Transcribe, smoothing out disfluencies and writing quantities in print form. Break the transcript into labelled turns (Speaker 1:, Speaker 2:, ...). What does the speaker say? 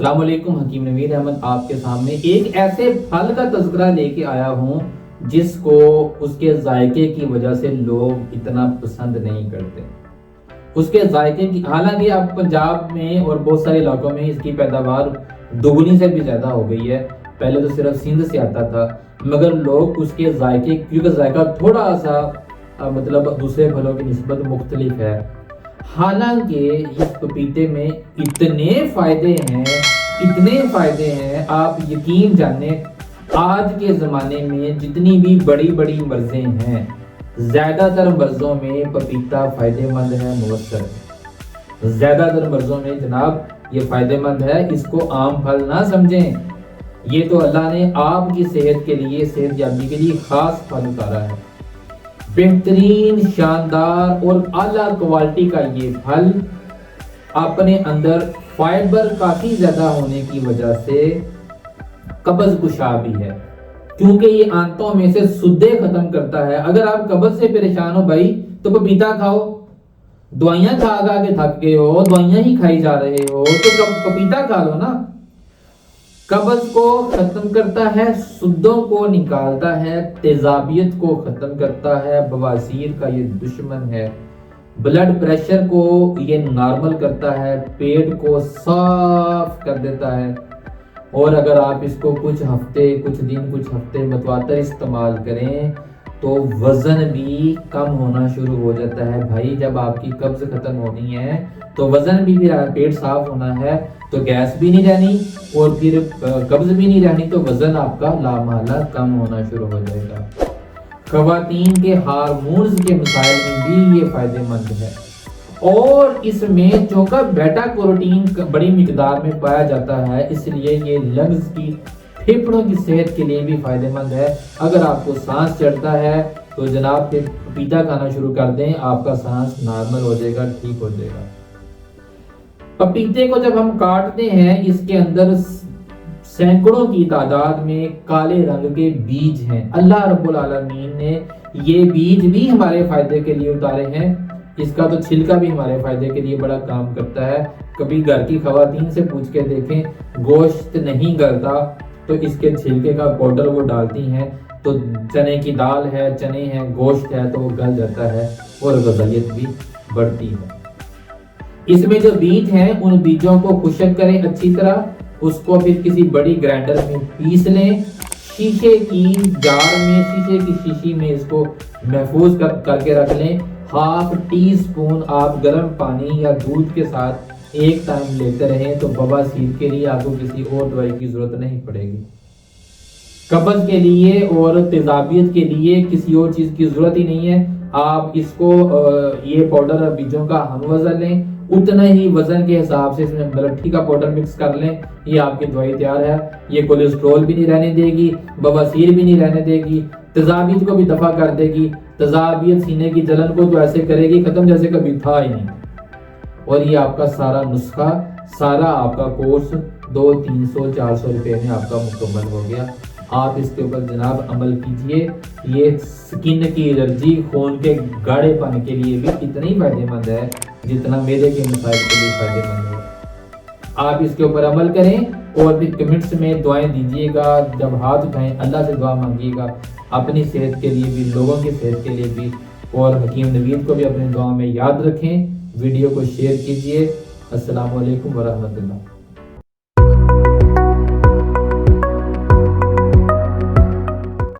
Speaker 1: السلام علیکم، حکیم نوید احمد آپ کے سامنے ایک ایسے پھل کا تذکرہ لے کے آیا ہوں جس کو اس کے ذائقے کی وجہ سے لوگ اتنا پسند نہیں کرتے۔ اس کے ذائقے کی، حالانکہ اب پنجاب میں اور بہت سارے علاقوں میں اس کی پیداوار دوگنی سے بھی زیادہ ہو گئی ہے۔ پہلے تو صرف سندھ سے آتا تھا، مگر لوگ اس کے ذائقے، کیونکہ ذائقہ تھوڑا سا دوسرے پھلوں کی نسبت مختلف ہے۔ حالانکہ اس پپیتے میں اتنے فائدے ہیں، آپ یقین جانیں آج کے زمانے میں جتنی بھی بڑی بڑی مرضیں ہیں، زیادہ تر مرضوں میں پپیتا فائدہ مند ہے، مؤثر ہے۔ زیادہ تر مرضوں میں جناب یہ فائدہ مند ہے، اس کو عام پھل نہ سمجھیں۔ یہ تو اللہ نے آپ کی صحت کے لیے، صحت یابی کے لیے خاص پھل اتارا ہے۔ بہترین، شاندار اور اعلیٰ کوالٹی کا یہ پھل اپنے اندر فائبر کافی زیادہ ہونے کی وجہ سے قبض کشا بھی ہے، کیونکہ یہ آنتوں میں سے سدے ختم کرتا ہے۔ اگر آپ قبض سے پریشان ہو بھائی تو پپیتا کھاؤ۔ دوائیاں کھا کے تھک گئے ہو، دوائیاں ہی کھائی جا رہے ہو تو پپیتا کھا لو نا۔ قبض کو ختم کرتا ہے، سدوں کو نکالتا ہے، تیزابیت کو ختم کرتا ہے، بواسیر کا یہ دشمن ہے، بلڈ پریشر کو یہ نارمل کرتا ہے، پیٹ کو صاف کر دیتا ہے۔ اور اگر آپ اس کو کچھ ہفتے متواتر استعمال کریں تو وزن بھی کم ہونا شروع ہو جاتا ہے۔ بھائی جب آپ کی قبض ختم ہونی ہے تو وزن بھی پیٹ صاف ہونا ہے، تو گیس بھی نہیں رہنی اور پھر قبض بھی نہیں رہنی، تو وزن آپ کا لامحالہ کم ہونا شروع ہو جائے گا۔ خواتین کے ہارمونز کے مسائل میں بھی یہ فائدہ مند ہے، اور اس میں چونکہ بیٹا کیروٹین بڑی مقدار میں پایا جاتا ہے، اس لیے یہ لنگز کی، پھیپھڑوں کی صحت کے لیے بھی فائدہ مند ہے۔ اگر آپ کو سانس چڑھتا ہے تو جناب پھر پپیتا کھانا شروع کر دیں، آپ کا سانس نارمل ہو جائے گا، ٹھیک ہو جائے گا۔ پپیتے کو جب ہم کاٹتے ہیں، اس کے اندر سینکڑوں کی تعداد میں کالے رنگ کے بیج ہیں۔ اللہ رب العالمین نے یہ بیج بھی ہمارے فائدے کے لیے اتارے ہیں۔ اس کا تو چھلکا بھی ہمارے فائدے کے لیے بڑا کام کرتا ہے۔ کبھی گھر کی خواتین سے پوچھ کے دیکھیں، گوشت نہیں گلتا تو اس کے چھلکے کا پاؤڈر وہ ڈالتی ہیں، تو چنے کی دال ہے، چنے ہیں، گوشت ہے تو وہ گل جاتا ہے اور غذائیت بھی بڑھتی ہے۔ اس میں جو بیج ہیں، ان بیجوں کو خشک کریں اچھی طرح، اس کو پھر کسی بڑی گرائنڈر میں پیس لیں، شیشے کی جار میں، شیشے کی شیشی میں اس کو محفوظ کر کے رکھ لیں۔ ½ ٹی اسپون آپ گرم پانی یا دودھ کے ساتھ ایک ٹائم لیتے رہیں تو بواسیر کے لیے آپ کو کسی اور دوائی کی ضرورت نہیں پڑے گی۔ قبض کے لیے اور تیزابیت کے لیے کسی اور چیز کی ضرورت ہی نہیں ہے۔ آپ اس کو، یہ پاؤڈر بیجوں کا ہم وزن لیں، اتنا ہی وزن کے حساب سے اس میں ملٹھی کا پاؤڈر مکس کر لیں، یہ آپ کی دوائی تیار ہے۔ یہ کولیسٹرول بھی نہیں رہنے دے گی، بواسیر بھی نہیں رہنے دے گی، تیزابیت کو بھی دفع کر دے گی۔ تیزابیت، سینے کی جلن کو تو ایسے کرے گی ختم جیسے کبھی تھا ہی نہیں۔ اور یہ آپ کا سارا نسخہ، سارا آپ کا کورس 200-300-400 روپے میں آپ کا مکمل ہو گیا۔ آپ اس کے اوپر جناب عمل کیجئے۔ یہ سکن کی الرجی، خون کے گاڑے پن کے لیے بھی اتنا ہی فائدہ مند ہے جتنا میدے کے مسائل کے لیے فائدہ مند ہے۔ آپ اس کے اوپر عمل کریں اور پھر کمنٹس میں دعائیں دیجئے گا۔ جب ہاتھ اٹھائیں اللہ سے دعا مانگیے گا، اپنی صحت کے لیے بھی، لوگوں کی صحت کے لیے بھی، اور حکیم نوید کو بھی اپنے دعا میں یاد رکھیں۔ ویڈیو کو شیئر کیجئے۔ السلام علیکم ورحمۃ اللہ۔